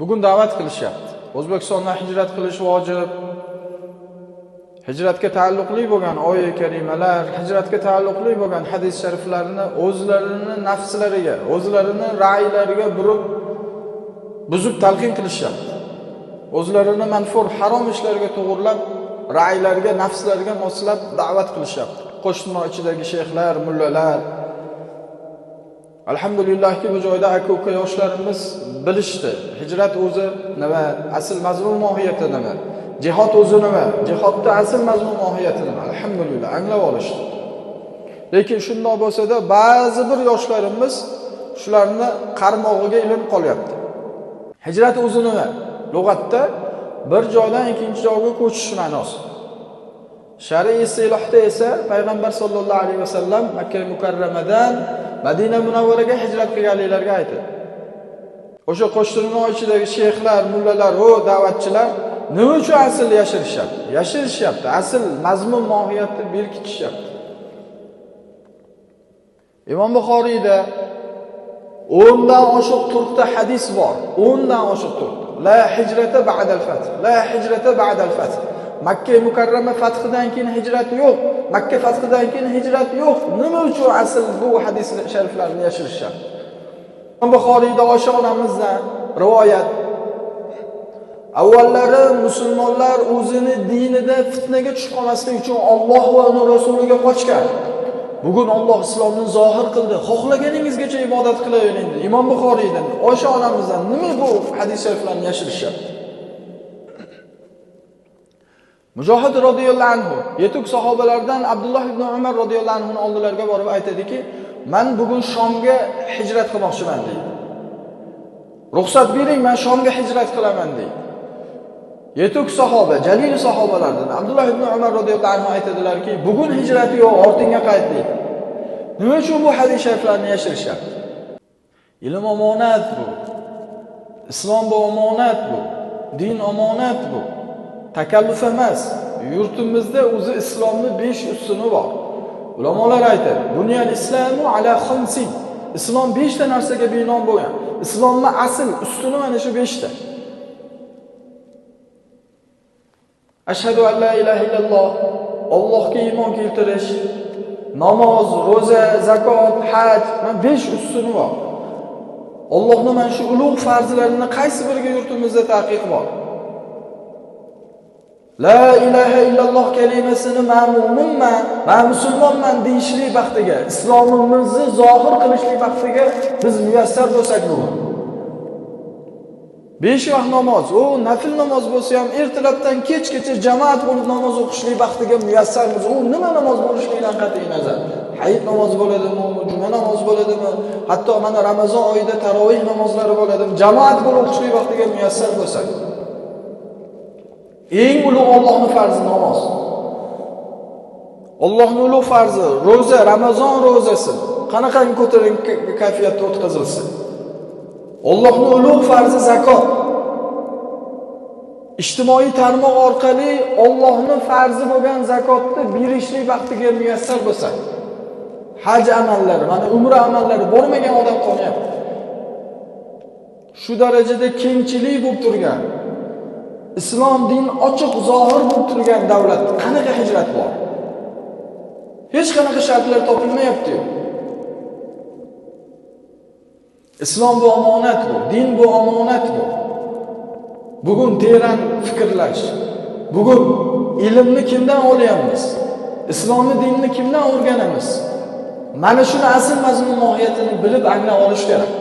Bugun da'vat qilishyapti. O'zbekistondan hijrat qilish vojib. Hijratga taalluqli bo'lgan oyat karimalar, hijratga taalluqli bo'lgan hadis shariflarini o'zlarining nafslariga, o'zlarining ra'ylariga burib buzib talqin qilishyapti. O'zlarini manfur harom ishlarga to'g'rilab, ra'ylariga, nafslariga moslab da'vat qilishyapti. Qo'shma ichidagi shayxlar, mullalar. Alhamdulillahki bu joyda aka-uka yoshlarimiz bilishdi. Hijrat o'zi nima, asl mazmun mohiyati nima, jihad o'zi nima, jihodda asl mazmun mohiyati nima. Alhamdulillah anglab olishdi. Lekin shunday bo'lsa-da, ba'zi bir yoshlarimiz shularni qarmog'iga ilinib qolyapti. Hijrat o'zi nima? Lug'atda bir joydan ikkinchi joyga ko'chish ma'nosi. Shar'iy istilohda esa payg'ambar sollallohu alayhi vasallam Makka mukarramadan Madina munavvaraga hijrat qilganlarga aytdi. O'sha qo'shtirnoq ichidagi shayxlar, mullalar, da'vatchilar nima uchun asl yashirishyapti? Yashirishyapti, asl mazmun mohiyatni berkitishyapti. Imom Buxoriyda 10 dan oshiq turqda hadis bor. 10 dan oshiq turqda. La hijrata ba'dal fath. La hijrata ba'dal fath. Makka mukarrama fathidan keyin hijrat yo'q. Makka fathidan keyin hijrat yo'q. Nima uchun asl bu hadis shariflarni yashirishyapti? Imom Buxoriyda Oysha onamizdan rivoyat. Avvallari musulmonlar o'zini dinida fitnaga tushib qolmaslik uchun Alloh va uning rasuliga qochgan. Bugun Alloh islomni zohir qildi. Xohlaganingizgacha ibodat qilavering dedi. Imom Buxoriydan, Oysha onamizdan nima bu hadis shariflarni yashirishyapti? Mujohid radhiyallohu anhu yetuk sahobalardan Abdulloh ibn Umar radhiyallohu anhu oldilariga borib aytadiki, "Men bugun Shomga hijrat qilmoqchiman" deydi. "Ruxsat bering, men Shomga hijrat qilaman" deydi. Yetuk sahoba, jalil sahobalardan Abdulloh ibn Umar radhiyallohu anhu aytadilarki, "Bugun hijrat yo'q, ortingga qayt" deydi. Nima uchun bu hadis shariflarni yashirishyapti? Ilm omonat bu. Islom bu omonat bu. Din omonat bu. Takalluf emas. Yurtimizda o'zi islomni 5 ustuni bor. Ulamolar aytadi, "Bunyal islamu ala khamsin." Islom 5 ta narsaga bino bo'lgan. Islomning asl ustuni mana shu 5 ta. Ashhadu an la ilaha illalloh, Allohga iymon keltirish, namoz, roza, zakot, haj, mana 5 ustuni bor. Allohning mana shu ulug' farzlarini qaysi biriga yurtimizda taqiq bor? La ilaha illalloh kalimasini ma'mumunman, men musulmonman deyishlik baxtiga, islomimizni zohir qilishlik baxtiga biz muyassar bo'lsak bugun. 5 vaqt namoz, u nafil namoz bo'lsa ham ertalabdan kechgacha jamoat bo'lib namoz o'qishlik baxtiga muyassarmiz. U nima namoz bo'lishligidan qat'iy nazar. Hayit namoz bo'ladimi, juma namoz bo'ladimi, hatto mana Ramazon oyida tarovih namozlari bo'ladimi, jamoat bo'lib o'qishlik baxtiga muyassar bo'lsak. Eng ulug' Allohning farzi namoz. Allohning ulug' farzi roza, Ramazon rozasi qanaqangi ko'tarinki kayfiyatda o'tkazilsa. Allohning ulug' farzi zakot. Ijtimoiy tarmoq orqali Allohning farzi bo'lgan zakotni berishlik vaqtiga muyassar bo'lsak. Haj amallari, mana umra amallari bormagan odam qolmayapti. Shu darajada kengchilik bo'lib turgan, islom din ochiq zohir bo'lib turgan davlatda qanaqa hijrat bor? Hech qanaqa shartlar topilmayapti. Islom bu omonat bu, din bu omonat bu. Bugun teran fikrlash, bugun ilmni kimdan olyapmiz? Islomni dinni kimdan o'rganamiz? Mana shuni asl mazmun mohiyatini bilib anglab olish kerak.